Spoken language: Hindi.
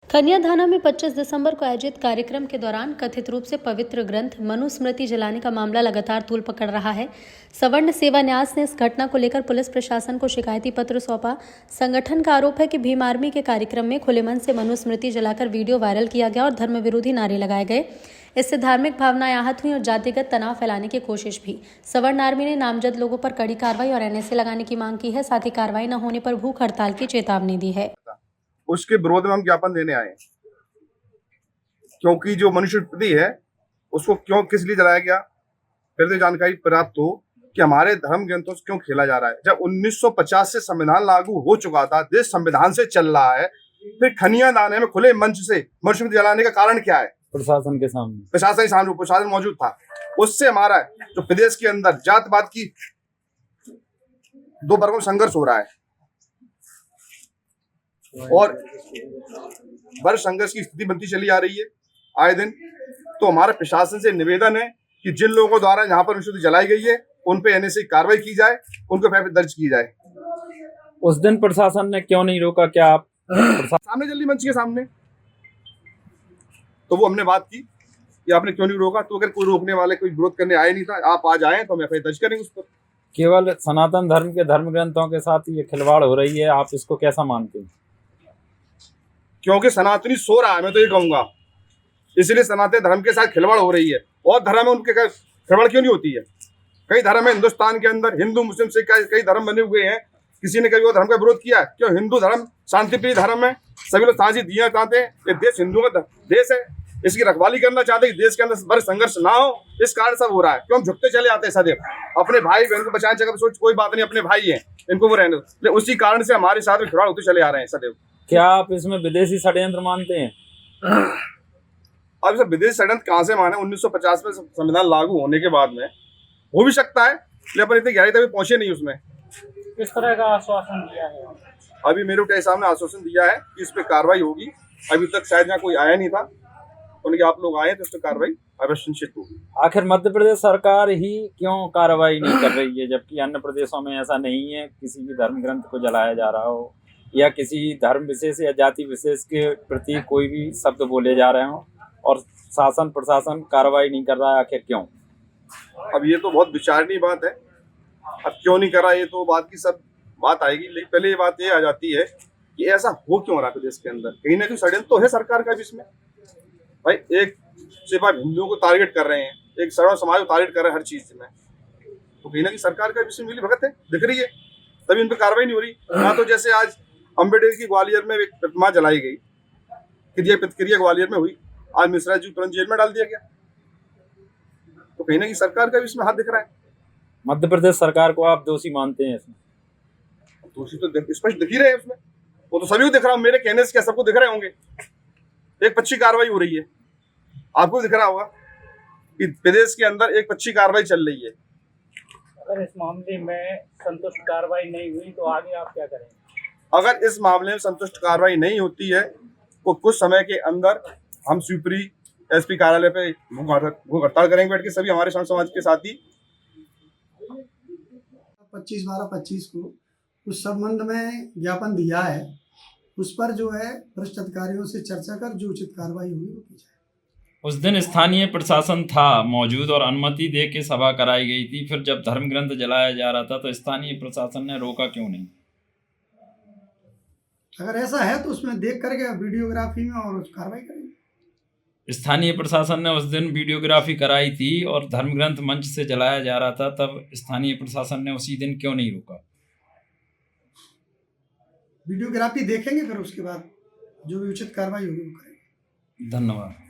कन्याधाना में 25 दिसंबर को आयोजित कार्यक्रम के दौरान कथित रूप से पवित्र ग्रंथ मनुस्मृति जलाने का मामला लगातार तूल पकड़ रहा है। सवर्ण सेवा न्यास ने इस घटना को लेकर पुलिस प्रशासन को शिकायती पत्र सौंपा। संगठन का आरोप है कि भीम आर्मी के कार्यक्रम में खुले मन से मनुस्मृति जलाकर वीडियो वायरल किया गया और धर्म विरोधी नारे लगाए गए। इससे धार्मिक भावनाएं आहत हुई और जातिगत तनाव फैलाने की कोशिश भी। सवर्ण आर्मी ने नामजद लोगों पर कड़ी कार्रवाई और एनएसए लगाने की मांग की है। साथ ही कार्रवाई न होने पर भूख हड़ताल की चेतावनी दी है। उसके विरोध में हम ज्ञापन देने आए, क्योंकि जो मनुस्मृति है उसको क्यों किस लिए जलाया गया, फिर तो जानकारी प्राप्त हो कि हमारे धर्म ग्रंथों से क्यों खेला जा रहा है। जब 1950 से संविधान लागू हो चुका था, देश संविधान से चल रहा है, फिर कन्यादान में खुले मंच से मनुस्मृति जलाने का कारण क्या है? प्रशासन के सामने प्रशासन मौजूद था। उससे हमारा जो प्रदेश के अंदर जातवाद की दो वर्गों में संघर्ष हो रहा है और वर्ग संघर्ष की स्थिति बनती चली आ रही है आए दिन। तो हमारे प्रशासन से निवेदन है कि जिन लोगों द्वारा यहाँ पर मनुस्मृति जलाई गई है उन पे एनएसए कार्रवाई की जाए, उनको एफआईआर दर्ज की जाए। उस दिन प्रशासन ने क्यों नहीं रोका? क्या आप सामने जल्दी मंच के सामने तो वो हमने बात की कि आपने क्यों नहीं रोका, तो अगर कोई रोकने वाले कोई विरोध करने आए नहीं था, आप आज आए तो हम एफआईआर दर्ज करेंगे उस पर। केवल सनातन धर्म के धर्म ग्रंथों के साथ ये खिलवाड़ हो रही है, आप इसको कैसा मानते हैं? क्योंकि सनातनी सो रहा है, मैं तो ये कहूंगा, इसलिए सनातन धर्म के साथ खिलवाड़ हो रही है। और धर्म में उनके खिलवाड़ क्यों नहीं होती है? कई धर्म है हिंदुस्तान के अंदर, हिंदू मुस्लिम सिख कई धर्म बने हुए हैं। किसी ने कभी वो धर्म का विरोध किया? क्यों? हिंदू धर्म शांतिप्रिय धर्म है, सभी लोग साझी दिया चाहते हैं। ये देश हिंदुओं का देश है, इसकी रखवाली करना चाहते हैं कि देश के अंदर बड़े संघर्ष ना हो। इस कारण सब हो रहा है। क्यों हम झुकते चले आते हैं सदैव अपने भाई बहन को बचाने जगह सोच कोई बात नहीं, अपने भाई हैं, इनको वो रहने दो। उसी कारण से हमारे साथ में खिलवाड़ होते चले आ रहे हैं सदैव। क्या आप इसमें विदेशी षड्यंत्र मानते हैं? अब इसे विदेशी षड्यंत्र कहाँ से माने? 1950 में संविधान लागू होने के बाद में हो भी सकता है, लेकिन अपन इतनी गहराई तक पहुंचे नहीं उसमें। किस तरह का आश्वासन दिया है? अभी मेरे को साहब ने आश्वासन दिया है कि इस पे कार्रवाई होगी। अभी तक शायद यहाँ कोई आया नहीं था, उनके आप लोग आए तो इस पर कार्रवाई अवश्य सुनिश्चित होगी। आखिर मध्य प्रदेश सरकार ही क्यों कार्रवाई नहीं कर रही है, जबकि अन्य प्रदेशों में ऐसा नहीं है किसी भी धर्म ग्रंथ को जलाया जा रहा हो या किसी धर्म विशेष या जाति विशेष के प्रति कोई भी शब्द बोले जा रहे हो और शासन प्रशासन कार्रवाई नहीं कर रहा है? आखिर क्यों? अब ये तो बहुत विचारणीय बात है। अब क्यों नहीं करा, ये तो बात की सब बात आएगी, लेकिन पहले ये बात ये आ जाती है कि ऐसा हो क्यों रहा है प्रदेश के अंदर। कहीं ना कहीं षड्यंत्र तो है सरकार का भी इसमें। भाई एक सिर्फ आप हिंदुओं को टारगेट कर रहे हैं, एक सर्व समाज को टारगेट कर रहे हैं हर चीज में, तो कहीं ना कहीं सरकार का इसमें मिली भगत है दिख रही है, तभी उन पर कार्रवाई नहीं हो रही। ना तो जैसे आज अम्बेडकर की ग्वालियर में एक प्रतिमा जलाई गई, प्रतिक्रिया ग्वालियर में हुई, आज मिश्रा जी तुरंत जेल में डाल दिया गया। तो कहीं ना कहीं सरकार का भी इसमें हाथ दिख रहा है। मध्य प्रदेश सरकार को आप दोषी मानते हैं इसमें? दोषी तो स्पष्ट दिख ही रहे हैं उसमें, वो तो सभी को दिख रहा हूँ। मेरे कहने से क्या सबको दिख रहे होंगे? एक पक्षी कार्रवाई हो रही है, आपको दिख रहा होगा कि प्रदेश के अंदर एक पक्षी कार्रवाई चल रही है। अगर इस मामले में संतुष्ट कार्रवाई नहीं हुई तो आगे आप क्या करेंगे? अगर इस मामले में संतुष्ट कार्रवाई नहीं होती है तो कुछ समय के अंदर हम शिवपुरी एसपी कार्यालय पे भूख हड़ताल करेंगे बैठ के, सभी हमारे समाज के साथी। 25/12/25 को उस संबंध में ज्ञापन दिया है, उस पर जो है भ्रष्ट अधिकारियों से चर्चा कर जो उचित कार्रवाई होगी वो की जाए। उस दिन स्थानीय प्रशासन था मौजूद और अनुमति दे के सभा कराई गई थी। फिर जब धर्म ग्रंथ जलाया जा रहा था तो स्थानीय प्रशासन ने रोका क्यों नहीं? अगर ऐसा है तो उसमें देख करके वीडियोग्राफी में और कार्रवाई करेंगे। स्थानीय प्रशासन ने उस दिन वीडियोग्राफी कराई थी और धर्म ग्रंथ मंच से जलाया जा रहा था, तब स्थानीय प्रशासन ने उसी दिन क्यों नहीं रोका? वीडियोग्राफी देखेंगे, फिर उसके बाद जो भी उचित कार्रवाई होगी वो करेंगे। धन्यवाद।